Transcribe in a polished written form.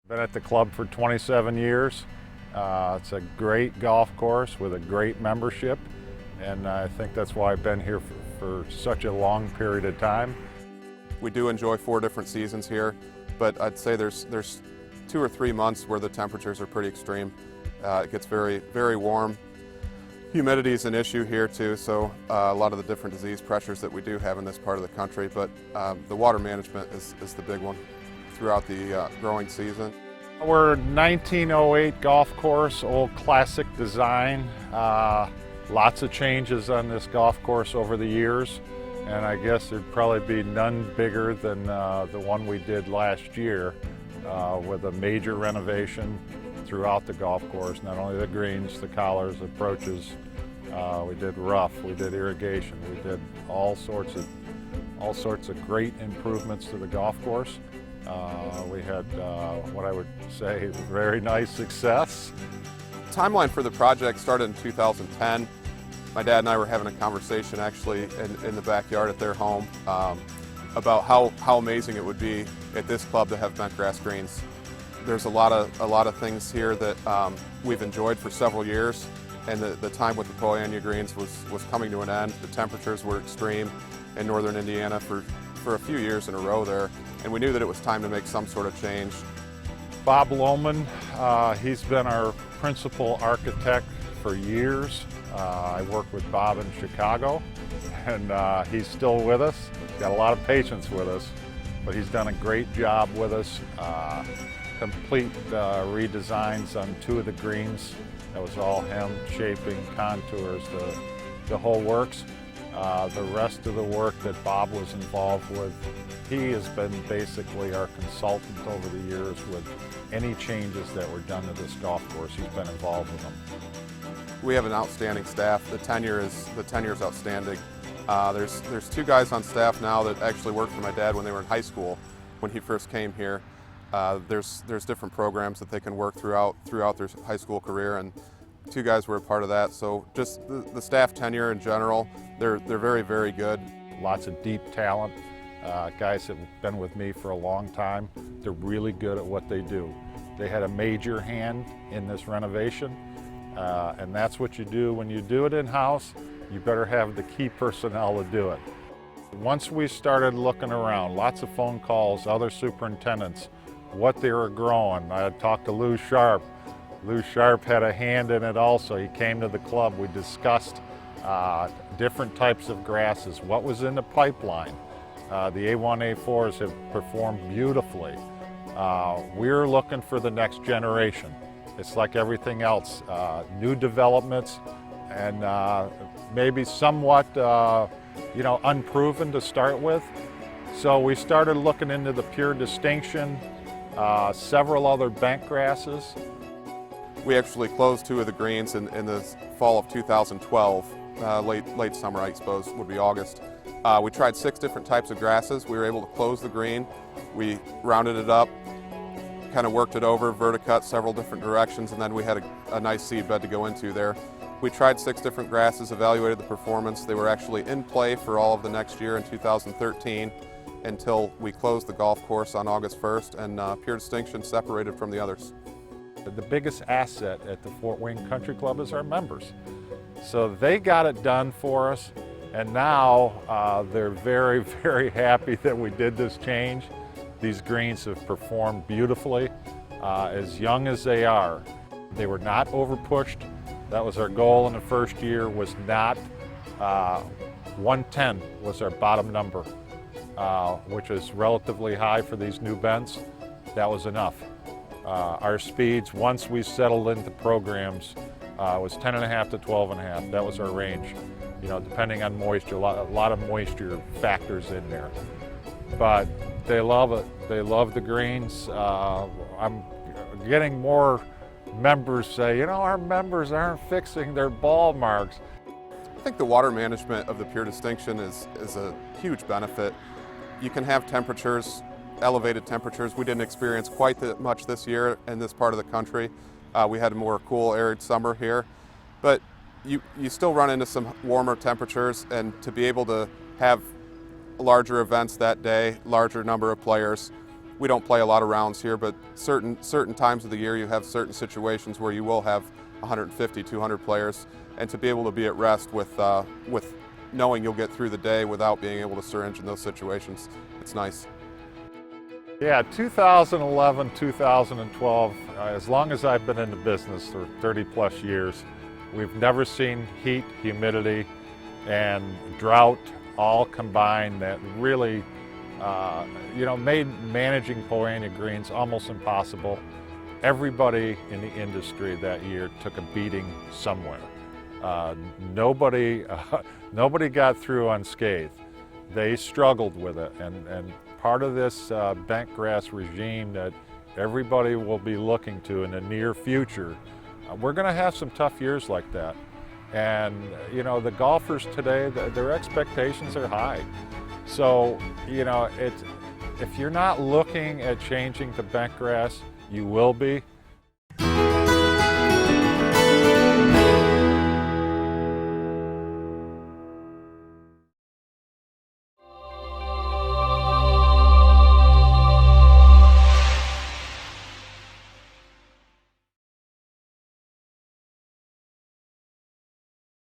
Been at the club for 27 years. It's a great golf course with a great membership, and I think that's why I've been here for such a long period of time. We do enjoy 4 different seasons here, but I'd say there's 2 or 3 months where the temperatures are pretty extreme. It gets very, very warm. Humidity is an issue here too, so a lot of the different disease pressures that we do have in this part of the country, but the water management is the big one throughout the growing season. We're a 1908 golf course, old classic design. Lots of changes on this golf course over the years, and I guess there'd probably be none bigger than the one we did last year with a major renovation throughout the golf course. Not only the greens, the collars, approaches. We did rough, we did irrigation, we did all sorts of great improvements to the golf course. We had what I would say is very nice success. The timeline for the project started in 2010. My dad and I were having a conversation actually in the backyard at their home about how amazing it would be at this club to have bent grass greens. There's a lot of things here that we've enjoyed for several years, and the time with the annua greens was coming to an end. The temperatures were extreme in northern Indiana for a few years in a row there, and we knew that it was time to make some sort of change. Bob Lohman, he's been our principal architect for years. I worked with Bob in Chicago, and he's still with us. He's got a lot of patience with us, but he's done a great job with us. Complete redesigns on 2 of the greens. That was all him, shaping, contours, the whole works. The rest of the work that Bob was involved with, he has been basically our consultant over the years with any changes that were done to this golf course. He's been involved with them. We have an outstanding staff. The tenure is outstanding. There's 2 guys on staff now that actually worked for my dad when they were in high school when he first came here. There's different programs that they can work throughout their high school career, and 2 guys were a part of that. So just the staff tenure in general, they're very, very good. Lots of deep talent, guys that have been with me for a long time. They're really good at what they do. They had a major hand in this renovation, and that's what you do when you do it in-house. You better have the key personnel to do it. Once we started looking around, lots of phone calls, other superintendents, what they were growing. I had talked to Lou Sharp. Lou Sharp had a hand in it also. He came to the club. We discussed different types of grasses, what was in the pipeline. The A1, A4s have performed beautifully. We're looking for the next generation. It's like everything else, new developments and maybe somewhat unproven to start with. So we started looking into the pure distinction, several other bent grasses. We actually closed 2 of the greens in the fall of 2012, late summer I suppose would be August. We tried 6 different types of grasses. We were able to close the green. We rounded it up, kind of worked it over, verticut several different directions, and then we had a nice seed bed to go into there. We tried 6 different grasses, evaluated the performance. They were actually in play for all of the next year in 2013 until we closed the golf course on August 1st, and Pure Distinction separated from the others. The biggest asset at the Fort Wayne Country Club is our members. So they got it done for us, and now they're very, very happy that we did this change. These greens have performed beautifully, as young as they are. They were not over-pushed. That was our goal in the first year, was not 110 was our bottom number, which is relatively high for these new bents. That was enough. Our speeds, once we settled into programs, was 10.5 to 12.5. That was our range. Depending on moisture, a lot of moisture factors in there. But they love it. They love the greens. I'm getting more members say, our members aren't fixing their ball marks. I think the water management of the Pure Distinction is a huge benefit. You can have temperatures, elevated temperatures. We didn't experience quite that much this year in this part of the country. We had a more cool, arid summer here, but you still run into some warmer temperatures, and to be able to have larger events that day, larger number of players, we don't play a lot of rounds here, but certain times of the year you have certain situations where you will have 150, 200 players, and to be able to be at rest with knowing you'll get through the day without being able to syringe in those situations, it's nice. Yeah, 2011, 2012, as long as I've been in the business for 30 plus years, we've never seen heat, humidity, and drought all combined that really made managing Poana greens almost impossible. Everybody in the industry that year took a beating somewhere. Nobody got through unscathed. They struggled with it, and part of this bent grass regime that everybody will be looking to in the near future, we're going to have some tough years like that. And the golfers today, their expectations are high. So if you're not looking at changing to bent grass, you will be.